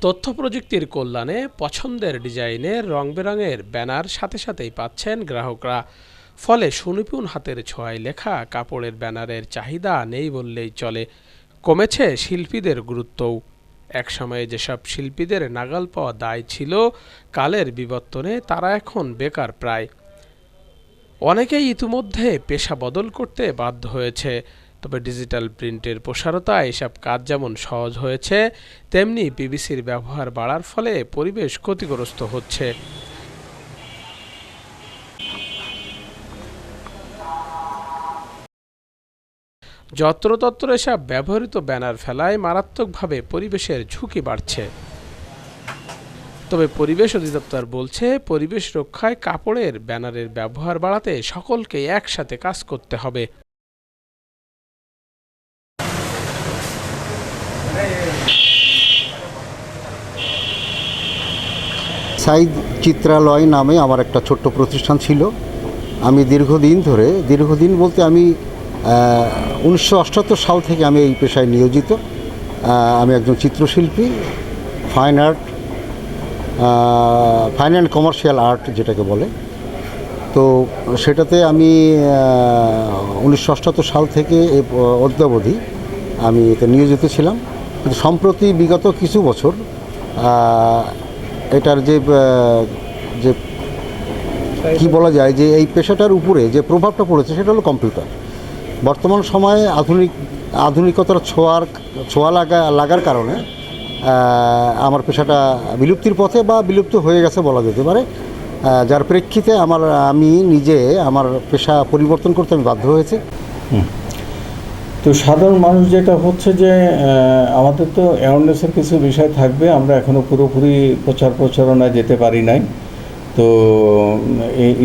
তথ্য প্রযুক্তির কল্যাণে পছন্দের ডিজাইনের রংবেরঙের ব্যানার সাথে সাথেই পাচ্ছেন গ্রাহকরা। ফলে সুনিপুণ হাতের ছোঁয়ায় লেখা কাপড়ের ব্যানারের চাহিদা নেই বললেই চলে। কমেছে শিল্পীদের গুরুত্বও। একসময়ে যেসব শিল্পীদের নাগাল পাওয়া দায় ছিল, কালের বিবর্তনে তারা এখন বেকার প্রায়। অনেকেই ইতিমধ্যে পেশা বদল করতে বাধ্য হয়েছে। তবে ডিজিটাল প্রিন্টের প্রসারতায় এসব কাজ যেমন সহজ হয়েছে, তেমনি পিভিসির ব্যবহার বাড়ার ফলে পরিবেশ ক্ষতিগ্রস্ত হচ্ছে। যত্রতত্র এসব ব্যবহৃত ব্যানার ফেলায় মারাত্মকভাবে পরিবেশের ঝুঁকি বাড়ছে। তবে পরিবেশ অধিদপ্তর বলছে, পরিবেশ রক্ষায় কাপড়ের ব্যানারের ব্যবহার বাড়াতে সকলকে একসাথে কাজ করতে হবে। সাইদ চিত্রালয় নামে আমার একটা ছোট্ট প্রতিষ্ঠান ছিল। আমি দীর্ঘদিন বলতে আমি 1978 সাল থেকে আমি এই পেশায় নিয়োজিত। আমি একজন চিত্রশিল্পী, ফাইন অ্যান্ড কমার্শিয়াল আর্ট যেটাকে বলে। তো সেটাতে আমি 1978 সাল থেকে অদ্যাবধি আমি এতে নিয়োজিত ছিলাম। কিন্তু সম্প্রতি বিগত কিছু বছর এটার যে কি বলা যায়, যে এই পেশাটার উপরে যে প্রভাবটা পড়েছে সেটা হলো কম্পিউটার। বর্তমান সময়ে আধুনিকতার ছোঁয়া লাগার কারণে আমার পেশাটা বিলুপ্তির পথে বা বিলুপ্ত হয়ে গেছে বলা যেতে পারে। যার প্রেক্ষিতে আমি নিজে আমার পেশা পরিবর্তন করতে আমি বাধ্য হয়েছি। তো সাধারণ মানুষ যেটা হচ্ছে যে আমাদের তো অ্যাওয়ারনেসের কিছু বিষয় থাকবে, আমরা এখনও পুরোপুরি প্রচারণায় যেতে পারি নাই। তো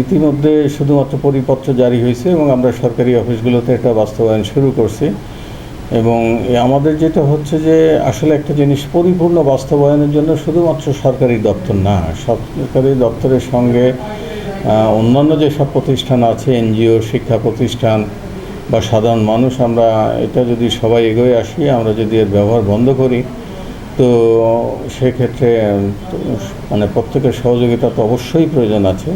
ইতিমধ্যে শুধুমাত্র পরিপত্র জারি হয়েছে এবং আমরা সরকারি অফিসগুলোতে এটা বাস্তবায়ন শুরু করছি। এবং আমাদের যেটা হচ্ছে যে আসলে একটা জিনিস পরিপূর্ণ বাস্তবায়নের জন্য শুধুমাত্র সরকারি দপ্তর না, সরকারি দপ্তরের সঙ্গে অন্যান্য যেসব প্রতিষ্ঠান আছে, এনজিও, শিক্ষা প্রতিষ্ঠান বা সাধারণ মানুষ, আমরা এটা যদি সবাই এগোয়ে আসি, আমরা যদি এর ব্যবহার বন্ধ করি, তো সেক্ষেত্রে মানে প্রত্যেকের সহযোগিতা তো অবশ্যই প্রয়োজন আছে।